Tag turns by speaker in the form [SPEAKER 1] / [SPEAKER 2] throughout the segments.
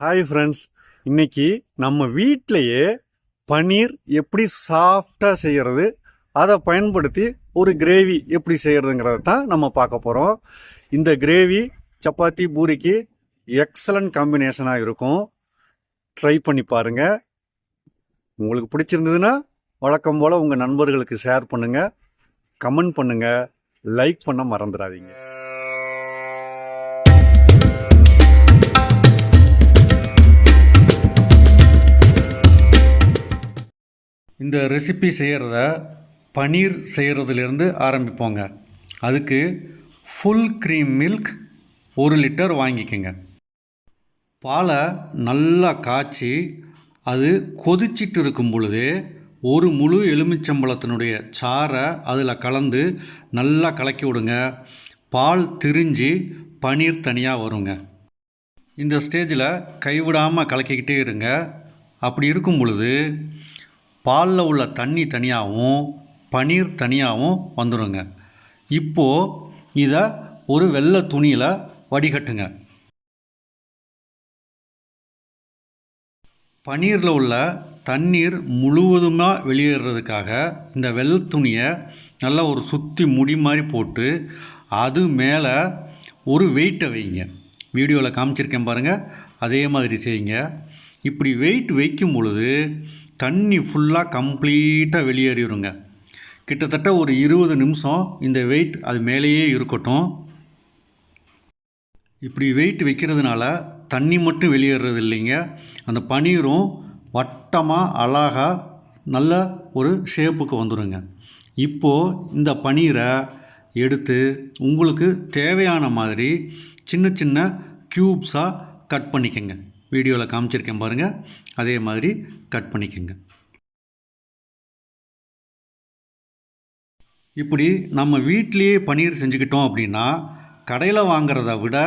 [SPEAKER 1] Hi friends, இன்னைக்கு நம்ம வீட்டிலையே பன்னீர் எப்படி சாஃப்டாக செய்கிறது, அதை பயன்படுத்தி ஒரு கிரேவி எப்படி செய்கிறதுங்கிறத தான் நம்ம பார்க்க போகிறோம். இந்த கிரேவி சப்பாத்தி பூரிக்கு எக்ஸலண்ட் காம்பினேஷனாக இருக்கும். ட்ரை பண்ணி பாருங்கள். உங்களுக்கு பிடிச்சிருந்ததுன்னா வழக்கம் போல் உங்கள் நண்பர்களுக்கு ஷேர் பண்ணுங்கள், கமெண்ட் பண்ணுங்கள், லைக் பண்ண மறந்துடாதீங்க. இந்த ரெசிபி செய்கிறத பன்னீர் செய்கிறதுலேருந்து ஆரம்பிப்போங்க. அதுக்கு ஃபுல் க்ரீம் மில்க் 1 லிட்டர் வாங்கிக்கோங்க. பாலை நல்லா காய்ச்சி அது கொதிச்சிட்டு இருக்கும் பொழுது ஒரு முழு எலுமிச்சம்பழத்தினுடைய சாறை அதில் கலந்து நல்லா கலக்கி விடுங்க. பால் திரிஞ்சு பன்னீர் தனியாக வருங்க. இந்த ஸ்டேஜில் கைவிடாமல் கலக்கிக்கிட்டே இருங்க. அப்படி இருக்கும் பொழுது பாலில் உள்ள தண்ணி தனியாகவும் பன்னீர் தனியாகவும் வந்துடுங்க. இப்போது இதை ஒரு வெள்ளை துணியில் வடிகட்டுங்க. பன்னீரில் உள்ள தண்ணீர் முழுவதுமாக வெளியேறதுக்காக இந்த வெள்ளை துணியை நல்லா ஒரு சுற்றி முடி மாதிரி போட்டு அது மேலே ஒரு வெயிட்டை வைங்க. வீடியோவில் காமிச்சிருக்கேன் பாருங்கள், அதே மாதிரி செய்யுங்க. இப்படி வெயிட் வைக்கும் பொழுது தண்ணி ஃபுல்லாக கம்ப்ளீட்டாக வெளியேறிடுங்க. கிட்டத்தட்ட ஒரு 20 நிமிஷம் இந்த வெயிட் அது மேலேயே இருக்கட்டும். இப்படி வெயிட் வைக்கிறதுனால தண்ணி மட்டும் வெளியேறது இல்லைங்க, அந்த பன்னீரும் வட்டமாக அழகாக நல்ல ஒரு ஷேப்புக்கு வந்துடுங்க. இப்போது இந்த பன்னீரை எடுத்து உங்களுக்கு தேவையான மாதிரி சின்ன சின்ன க்யூப்ஸாக கட் பண்ணிக்கங்க. வீடியோவில் காமிச்சிருக்கேன் பாருங்கள், அதே மாதிரி கட் பண்ணிக்கோங்க. இப்படி நம்ம வீட்டிலையே பன்னீர் செஞ்சுக்கிட்டோம் அப்படின்னா கடையில் வாங்கிறத விட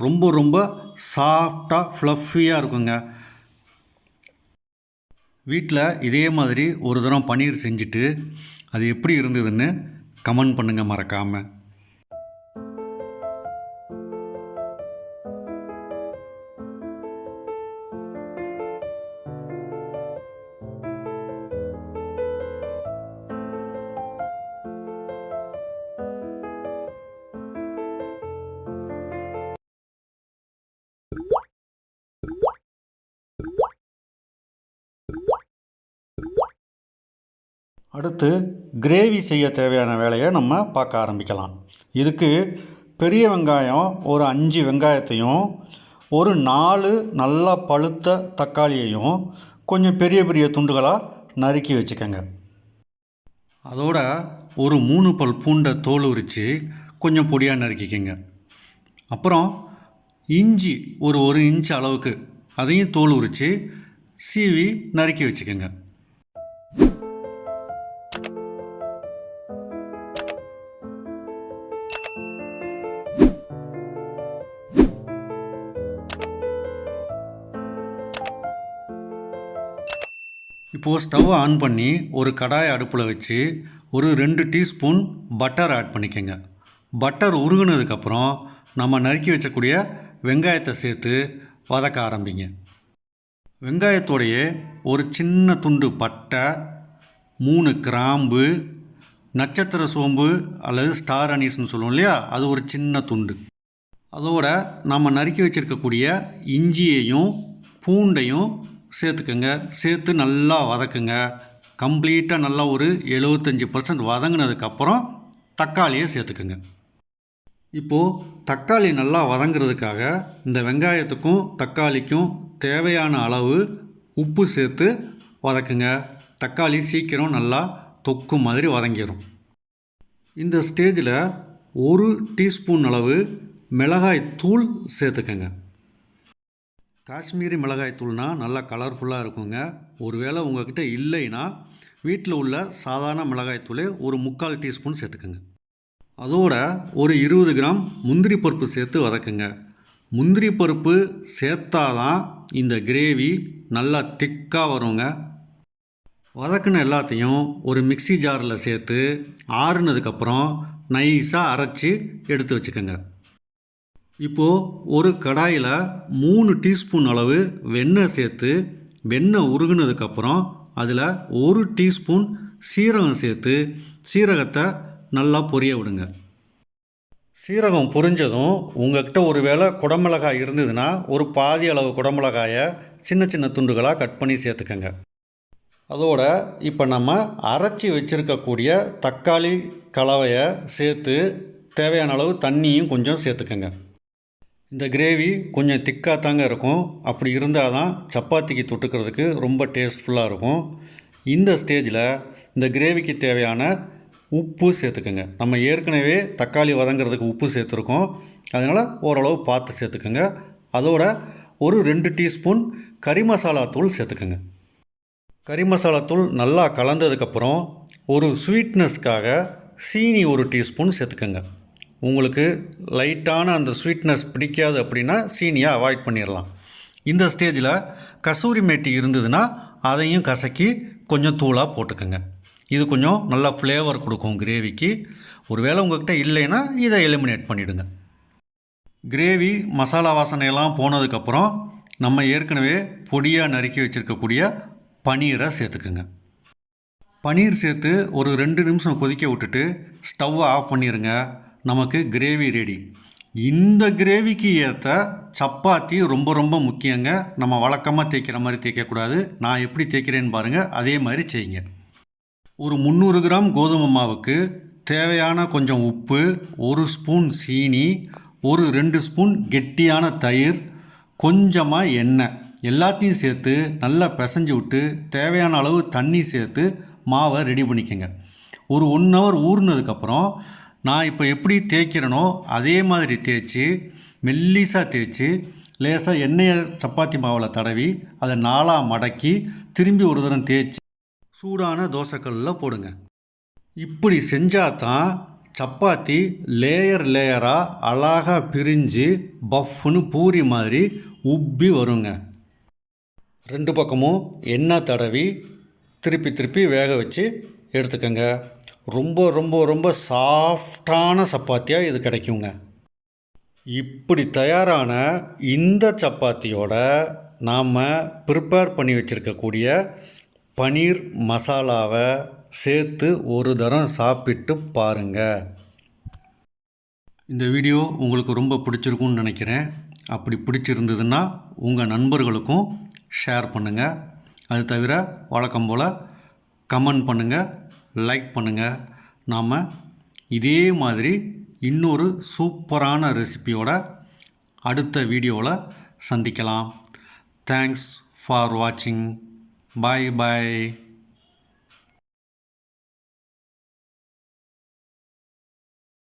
[SPEAKER 1] ரொம்ப ரொம்ப சாஃப்டாக ஃப்ளஃபியாக இருக்குங்க. வீட்டில் இதே மாதிரி ஒரு தரம் பன்னீர் செஞ்சுட்டு அது எப்படி இருந்ததுன்னு கமெண்ட் பண்ணுங்கள் மறக்காமல். அடுத்து கிரேவி செய்ய தேவையான வேலையை நம்ம பார்க்க ஆரம்பிக்கலாம். இதுக்கு பெரிய வெங்காயம் ஒரு 5 வெங்காயத்தையும் ஒரு 4 நல்லா பழுத்த தக்காளியையும் கொஞ்சம் பெரிய பெரிய துண்டுகளாக நறுக்கி வச்சுக்கோங்க. அதோட ஒரு 3 பல் பூண்டை தோல் உரித்து கொஞ்சம் பொடியாக நறுக்கிக்கோங்க. அப்புறம் இஞ்சி ஒரு 1 இன்ச் அளவுக்கு அதையும் தோல் உரித்து சீவி நறுக்கி வச்சுக்கோங்க. இப்போது ஸ்டவ் ஆன் பண்ணி ஒரு கடாயை அடுப்பில் வச்சு ஒரு 2 டீஸ்பூன் பட்டர் ஆட் பண்ணிக்கோங்க. பட்டர் உருகுனதுக்கப்புறம் நம்ம நறுக்கி வச்சக்கூடிய வெங்காயத்தை சேர்த்து வதக்க ஆரம்பிங்க. வெங்காயத்தோடையே ஒரு சின்ன துண்டு பட்டை, 3 கிராம்பு, நட்சத்திர சோம்பு அல்லது ஸ்டார் அனீஸ்னு சொல்லுவோம் இல்லையா, அது ஒரு சின்ன துண்டு. அதோட நம்ம நறுக்கி வச்சுருக்கக்கூடிய இஞ்சியையும் பூண்டையும் சேர்த்துக்கோங்க. சேர்த்து நல்லா வதக்குங்க. கம்ப்ளீட்டாக நல்லா ஒரு 75% வதங்கினதுக்கப்புறம் தக்காளியை சேர்த்துக்குங்க. இப்போது தக்காளி நல்லா வதங்கிறதுக்காக இந்த வெங்காயத்துக்கும் தக்காளிக்கும் தேவையான அளவு உப்பு சேர்த்து வதக்குங்க. தக்காளி சீக்கிரம் நல்லா தொக்கு மாதிரி வதங்கிடும். இந்த ஸ்டேஜில் 1 டீஸ்பூன் அளவு மிளகாய் தூள் சேர்த்துக்கங்க. காஷ்மீரி மிளகாய் தூள்னால் நல்லா கலர்ஃபுல்லாக இருக்குங்க. ஒருவேளை உங்கள்கிட்ட இல்லைன்னா வீட்டில் உள்ள சாதாரண மிளகாய் தூளே ஒரு 3/4 டீஸ்பூன் சேர்த்துக்குங்க. அதோட ஒரு 20 கிராம் முந்திரி பருப்பு சேர்த்து வதக்குங்க. முந்திரி பருப்பு சேர்த்தாதான் இந்த கிரேவி நல்லா திக்காக வருங்க. வதக்குன எல்லாத்தையும் ஒரு மிக்ஸி ஜாரில் சேர்த்து ஆறுனதுக்கப்புறம் நைஸாக அரைச்சி எடுத்து வச்சுக்கோங்க. இப்போது ஒரு கடாயில் 3 டீஸ்பூன் அளவு வெண்ணெய் சேர்த்து வெண்ணெய் உருகுனதுக்கப்புறம் அதில் 1 டீஸ்பூன் சீரகம் சேர்த்து சீரகத்தை நல்லா பொரிய விடுங்க. சீரகம் பொரிஞ்சதும் உங்கள்கிட்ட ஒரு வேளை குடமிளகாய் இருந்ததுன்னா ஒரு பாதி அளவு குடமிளகாயை சின்ன சின்ன துண்டுகளாக கட் பண்ணி சேர்த்துக்கங்க. அதோட இப்போ நம்ம அரைச்சி வச்சுருக்கக்கூடிய தக்காளி கலவையை சேர்த்து தேவையான அளவு தண்ணியும் கொஞ்சம் சேர்த்துக்கங்க. இந்த கிரேவி கொஞ்சம் திக்காக தாங்க இருக்கும். அப்படி இருந்தால் தான் சப்பாத்திக்கு தொட்டுக்கிறதுக்கு ரொம்ப டேஸ்ட்ஃபுல்லாக இருக்கும். இந்த ஸ்டேஜில் இந்த கிரேவிக்கு தேவையான உப்பு சேர்த்துக்கோங்க. நம்ம ஏற்கனவே தக்காளி வதங்கிறதுக்கு உப்பு சேர்த்துருக்கோம், அதனால் ஓரளவு பார்த்து சேர்த்துக்கோங்க. அதோட ஒரு 2 டீஸ்பூன் கறி மசாலா தூள் சேர்த்துக்கோங்க. கறி மசாலா தூள் நல்லா கலந்ததுக்கப்புறம் ஒரு ஸ்வீட்னஸ்க்காக சீனி 1 டீஸ்பூன் சேர்த்துக்கோங்க. உங்களுக்கு லைட்டான அந்த ஸ்வீட்னஸ் பிடிக்காது அப்படின்னா சீனியை அவாய்ட் பண்ணிடலாம். இந்த ஸ்டேஜில் கசூரி மேத்தி இருந்ததுன்னா அதையும் கசக்கி கொஞ்சம் தூளாக போட்டுக்கோங்க. இது கொஞ்சம் நல்லா ஃப்ளேவர் கொடுக்கும் கிரேவிக்கு. ஒருவேளை உங்கள்கிட்ட இல்லைன்னா இதை எலிமினேட் பண்ணிவிடுங்க. கிரேவி மசாலா வாசனையெல்லாம் போனதுக்கப்புறம் நம்ம ஏற்கனவே பொடியாக நறுக்கி வச்சுருக்கக்கூடிய பன்னீரை சேர்த்துக்குங்க. பன்னீர் சேர்த்து ஒரு 2 நிமிஷம் கொதிக்க விட்டுட்டு ஸ்டவ்வை ஆஃப் பண்ணிடுங்க. நமக்கு கிரேவி ரெடி. இந்த கிரேவிக்கு ஏற்ற சப்பாத்தி ரொம்ப ரொம்ப முக்கியங்க. நம்ம வழக்கமாக தேய்க்கிற மாதிரி தேய்க்கக்கூடாது. நான் எப்படி தேய்க்கிறேன்னு பாருங்கள், அதே மாதிரி செய்யுங்க. ஒரு 300 கிராம் கோதுமை மாவுக்கு தேவையான கொஞ்சம் உப்பு, 1 ஸ்பூன் சீனி, ஒரு 2 ஸ்பூன் கெட்டியான தயிர், கொஞ்சமாக எண்ணெய் எல்லாத்தையும் சேர்த்து நல்லா பிசைஞ்சு விட்டு தேவையான அளவு தண்ணி சேர்த்து மாவை ரெடி பண்ணிக்கோங்க. ஒரு 1 ஹவர் ஊறினதுக்கப்புறம் நான் இப்போ எப்படி தேய்க்கிறேனோ அதே மாதிரி தேய்ச்சி மெல்லிசாக தேய்ச்சி லேசாக எண்ணெயை சப்பாத்தி மாவில் தடவி அதை 4ஆக மடக்கி திரும்பி ஒரு தரம் தேய்ச்சி சூடான தோசைக்கல்லில் போடுங்க. இப்படி செஞ்சால் தான் சப்பாத்தி லேயராக அழகாக பிரிஞ்சு பஃப்னு பூரி மாதிரி உப்பி வருங்க. 2 பக்கமும் எண்ணெய் தடவி திருப்பி வேக வச்சு எடுத்துக்கோங்க. ரொம்ப ரொம்ப ரொம்ப சாஃப்டான சப்பாத்தியாக இது கிடைக்குங்க. இப்படி தயாரான இந்த சப்பாத்தியோட நாம் ப்ரிப்பேர் பண்ணி வச்சுருக்கக்கூடிய பன்னீர் மசாலாவை சேர்த்து ஒரு தரம் சாப்பிட்டு பாருங்கள். இந்த வீடியோ உங்களுக்கு ரொம்ப பிடிச்சிருக்குன்னு நினைக்கிறேன். அப்படி பிடிச்சிருந்ததுன்னா உங்கள் நண்பர்களுக்கும் ஷேர் பண்ணுங்கள். அது தவிர வழக்கம் போல் கமெண்ட் பண்ணுங்கள், லைக் பண்ணுங்கள். நாம் இதே மாதிரி இன்னொரு சூப்பரான ரெசிபியோட அடுத்த வீடியோவில் சந்திக்கலாம். தேங்க்ஸ் ஃபார் வாட்சிங். Bye bye.